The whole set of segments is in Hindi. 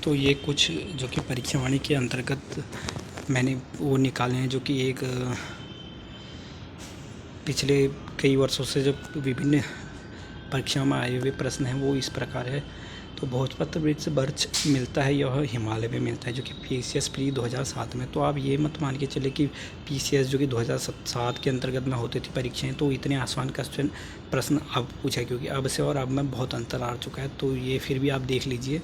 तो ये कुछ जो कि परीक्षावाणी के अंतर्गत मैंने वो निकाले हैं, जो कि एक पिछले कई वर्षों से जो विभिन्न परीक्षाओं में आए हुए प्रश्न हैं वो इस प्रकार है। तो भोजपत्र वृक्ष बर्च मिलता है, यह हिमालय में मिलता है, जो कि पीसीएस प्री 2007 में। तो आप ये मत मान के चले कि पीसीएस जो कि 2007 के अंतर्गत में होती थी परीक्षाएं, तो इतने आसान क्वेश्चन प्रश्न अब पूछा, क्योंकि अब से और अब में बहुत अंतर आ चुका है। तो ये फिर भी आप देख लीजिए।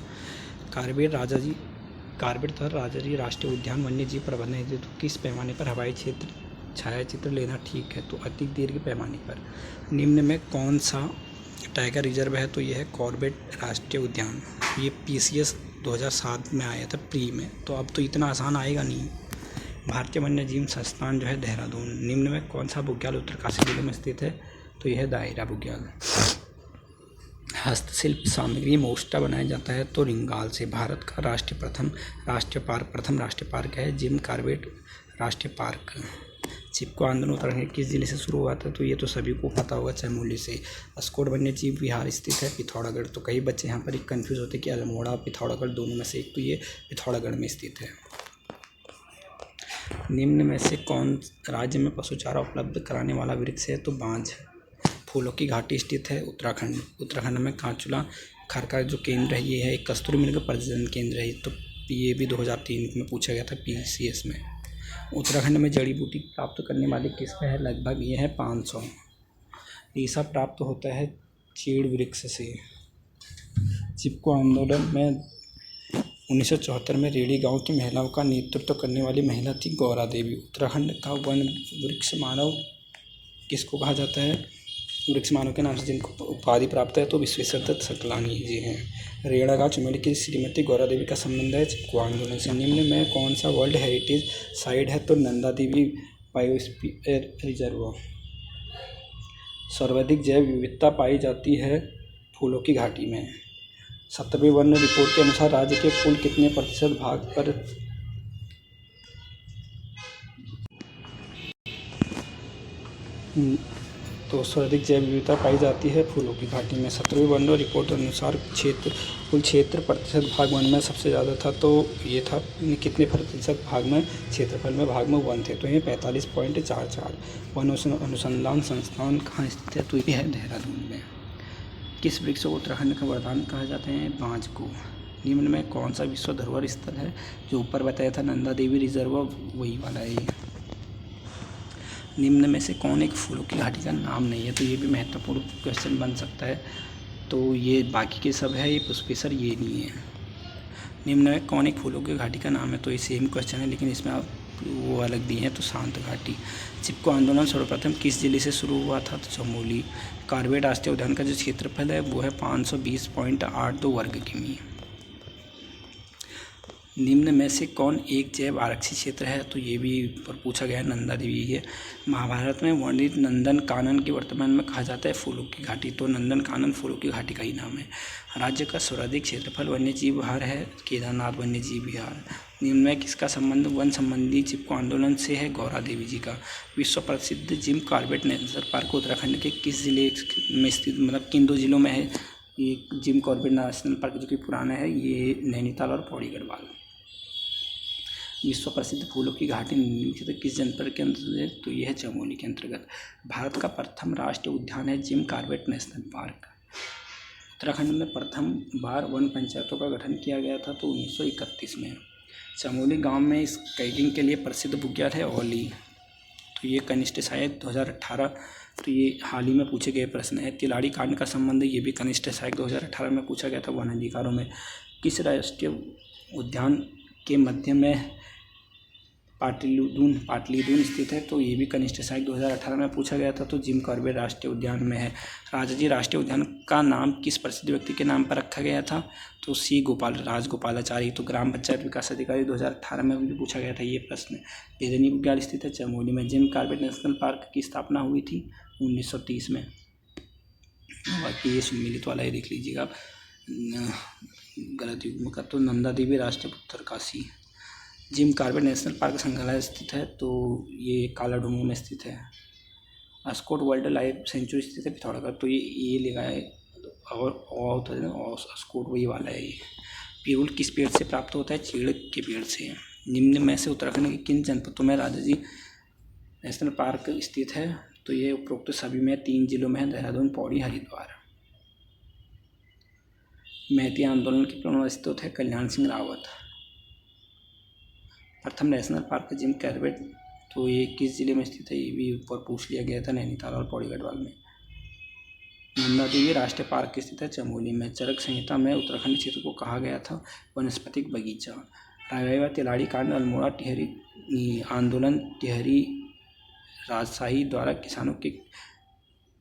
कार्बेट तथा राजाजी राष्ट्रीय उद्यान वन्य जीव प्रबंधन हेतु किस पैमाने पर हवाई क्षेत्र छायाचित्र लेना ठीक है? तो अति दीर्घ पैमाने पर। निम्न में कौन सा टाइगर रिजर्व है? तो यह है कॉर्बेट राष्ट्रीय उद्यान। ये पीसीएस 2007 में आया था प्री में, तो अब तो इतना आसान आएगा नहीं। भारतीय वन्य जीव संस्थान जो है देहरादून। निम्न में कौन सा बुग्याल उत्तरकाशी जिले में स्थित है? तो यह है दायरा बुग्याल। हस्तशिल्प सामग्री मोस्टा बनाया जाता है तो रिंगाल से। भारत का प्रथम राष्ट्रीय पार्क है जिम कॉर्बेट राष्ट्रीय पार्क। चिपको आंदोलन उत्तराखंड किस जिले से शुरू हुआ था? तो ये तो सभी को पता होगा, चमोली से। अस्कोट वन्य जीव विहार स्थित है पिथौरागढ़। तो कई बच्चे यहाँ पर एक कन्फ्यूज होते हैं कि अल्मोड़ा और पिथौरागढ़ दोनों में से एक, तो ये पिथौरागढ़ में स्थित है। निम्न में से कौन राज्य में पशुचारा उपलब्ध कराने वाला वृक्ष है? तो बांज। फूलों की घाटी स्थित है उत्तराखंड में। कांचुला खर का जो केंद्र है ये है एक कस्तूरी मृग प्रजनन केंद्र है। तो ये भी 2003 में पूछा गया था पीसीएस में। उत्तराखंड में जड़ी बूटी प्राप्त करने वाली किस्म है? लगभग ये है 500। रेशा प्राप्त होता है चीड़ वृक्ष से। चिपको आंदोलन में 1974 में रेडी गांव की महिलाओं का नेतृत्व करने वाली महिला थी गौरा देवी। उत्तराखंड का वन वृक्ष मानव किसको कहा जाता है? वृक्ष मानव के नाम से जिनको उपाधि प्राप्त है तो विश्वेश्वर दत्त सकलानी जी हैं। रेड़ा गाँव चमेली की श्रीमती गौरा देवी का संबंध है चिपको आंदोलन से। निम्न में कौन सा वर्ल्ड हेरिटेज साइट है? तो नंदा देवी बायोस्फीयर रिजर्व। सर्वाधिक जैव विविधता पाई जाती है फूलों की घाटी में। 70वें वन रिपोर्ट के अनुसार राज्य के कुल कितने प्रतिशत भाग पर तो सर्वाधिक जैव विविधता पाई जाती है फूलों की घाटी में। 70वें वन रिपोर्ट के अनुसार कुल क्षेत्र प्रतिशत भाग वन में सबसे ज़्यादा था, तो ये था कितने प्रतिशत भाग में? क्षेत्रफल में भाग में वन थे, तो ये 45.44। वन अनुसंधान संस्थान कहाँ स्थित है? तो ये है देहरादून में। किस वृक्ष को उत्तराखंड का वरदान कहा जाता है? बांज को। निम्न में कौन सा विश्व धरोहर स्थल है? जो ऊपर बताया था नंदा देवी रिजर्व, वही वाला है। निम्न में से कौन एक फूलों की घाटी का नाम नहीं है? तो ये भी महत्वपूर्ण क्वेश्चन बन सकता है। तो ये बाकी के सब है, ये पुष्पेश्वर ये नहीं है। निम्न में कौन एक फूलों की घाटी का नाम है? तो ये सेम क्वेश्चन है, लेकिन इसमें आप वो अलग दिए हैं, तो शांत घाटी। चिपको आंदोलन सर्वप्रथम किस जिले से शुरू हुआ था? तो चमोली। कॉर्बेट राष्ट्रीय उद्यान का जो क्षेत्रफल है वो है 520.82 वर्ग किमी। निम्न में से कौन एक जैव आरक्षित क्षेत्र है? तो ये भी पर पूछा गया है, नंदा देवी है। महाभारत में वर्णित नंदन कानन के वर्तमान में कहा जाता है फूलों की घाटी, तो नंदन कानन फूलों की घाटी का ही नाम है। राज्य का सर्वाधिक क्षेत्रफल वन्य जीव विहार है केदारनाथ वन्य जीव विहार। निम्न में किसका संबंध वन संबंधी चिपको आंदोलन से है? गौरा देवी जी का। विश्व प्रसिद्ध Jim Corbett national park Uttarakhand के किस जिले में स्थित, मतलब किन दो जिलों में है ये जिम कॉर्बेट नेशनल पार्क, जो कि पुराना है? ये नैनीताल और पौड़ी गढ़वाल। विश्व प्रसिद्ध फूलों की घाटी निम्नलिखित किस जनपद के अंतर्गत है? तो यह है चमोली के अंतर्गत। भारत का प्रथम राष्ट्रीय उद्यान है Jim Corbett national park. Uttarakhand में प्रथम बार वन पंचायतों का गठन किया गया था तो 1931 में। चमोली गांव में स्काइकिंग के लिए प्रसिद्ध बुग्याल है ओली। तो ये कनिष्ठ सहायक 2018, तो ये हाल ही में पूछे गए प्रश्न है। तिलाड़ी कांड का संबंध ये भी कनिष्ठ सहायक 2018 में पूछा गया था वन अधिकारों में। किस राष्ट्रीय उद्यान के मध्य में पाटलीदून स्थित है? तो ये भी कनिष्ठ सहायक 2018 में पूछा गया था, तो जिम कॉर्बेट राष्ट्रीय उद्यान में है। राजाजी राष्ट्रीय उद्यान का नाम किस प्रसिद्ध व्यक्ति के नाम पर रखा गया था? तो राजगोपालाचारी। तो ग्राम पंचायत विकास अधिकारी 2018 में भी पूछा गया था ये प्रश्न। बेदनी बुग्याल स्थित है चमोली में। जिम कॉर्बेट नेशनल पार्क की स्थापना हुई थी 1930 में। बाकी ये सम्मिलित वाला ये देख लीजिएगा आप, गलत युग्म का। तो नंदा देवी राष्ट्रीय Uttarkashi. Jim Corbett national park संग्रहालय स्थित है, तो ये कालाढूंगी में स्थित है। अस्कोट वाइल्ड लाइफ सेंचुरी स्थित है पिथौरागढ़। तो ये लगा है और होता है ना, अस्कोट वही वाला है ये। पिरूल किस पेड़ से प्राप्त होता है? चीड़ के पेड़ से। निम्न में से उत्तराखंड के किन जनपदों में राजाजी नेशनल पार्क स्थित है? तो ये उपरोक्त सभी में 3 जिलों में है, देहरादून, पौड़ी, हरिद्वार। मेहती आंदोलन के प्रणेता थे कल्याण सिंह रावत। प्रथम नेशनल पार्क जिम कॉर्बेट, तो ये किस जिले में स्थित है? ये भी ऊपर पूछ लिया गया था, नैनीताल और पौड़ी गढ़वाल में। नंदा देवी राष्ट्रीय पार्क स्थित है चमोली में। चरक संहिता में उत्तराखंड क्षेत्र को कहा गया था वनस्पतिक बगीचा। रायवा तिलाड़ी कांड, अल्मोड़ा टिहरी आंदोलन टिहरी राजशाही द्वारा किसानों के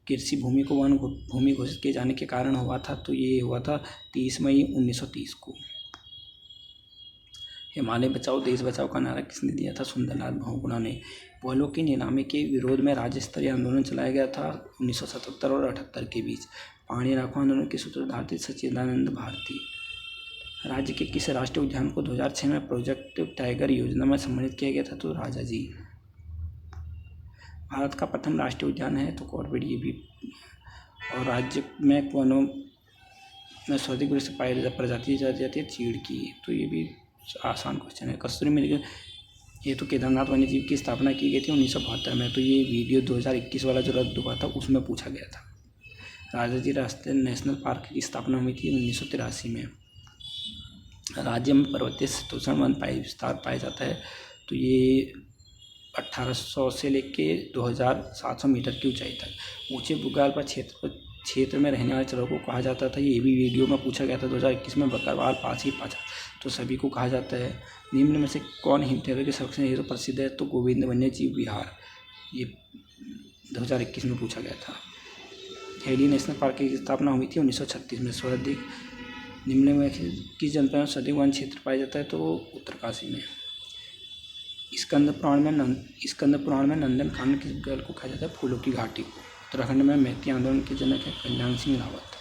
कृषि भूमि को वन भूमि घोषित किए जाने के कारण हुआ था, तो ये हुआ था 30 मई 1930 को। हिमालय बचाओ देश बचाओ का नारा किसने दिया था? सुंदरलाल बहुगुणा ने। पहलों की नीलामी के विरोध में राज्य स्तरीय आंदोलन चलाया गया था 1977 और 78 के बीच। पानी राखो आंदोलन के सूत्रधार थे सच्चिदानंद भारती। राज्य के किस राष्ट्रीय उद्यान को 2006 में प्रोजेक्ट टाइगर योजना में सम्मानित किया गया था? तो राजाजी। भारत का प्रथम राष्ट्रीय उद्यान है तो कॉर्बेट, ये भी। और राज्य में वनों में सर्वाधिक वृक्ष पाई प्रजाति जाती है चीड़ की, तो ये भी आसान क्वेश्चन है। कस्तूरी मृग ये तो केदारनाथ वन्यजीव की स्थापना की गई थी 1972 में, तो ये वीडियो 2021 वाला जो रद्द हुआ था उसमें पूछा गया था। राजाजी राष्ट्रीय नेशनल पार्क की स्थापना हुई थी 1983 में। राज्य में पर्वतीय शीतोष्ण वन विस्तार पाया जाता है, तो ये 1800 से लेके 2700 मीटर की ऊंचाई तक। ऊंचे भूभाग पर क्षेत्र में रहने वाले चरों को कहा जाता था, ये भी वीडियो में पूछा गया था 2021 में। बकरवाल, पाछी, पाछा, तो सभी को कहा जाता है। निम्न में से कौन हिमतेरर के संरक्षण हेतु प्रसिद्ध है? तो गोविंद वन्य जीव विहार, ये 2021 में पूछा गया था। हेली नेशनल पार्क की स्थापना हुई थी 1936 में। सर्वाधिक निम्न में किस जनपद में सर्वाधिक वन क्षेत्र पाया जाता है? तो उत्तरकाशी में। स्कंद पुराण में नंदन कानन किस जल को कहा जाता है? फूलों की घाटी को। उत्तराखंड में मेहती आंदोलन के जनक है कल्याण सिंह रावत।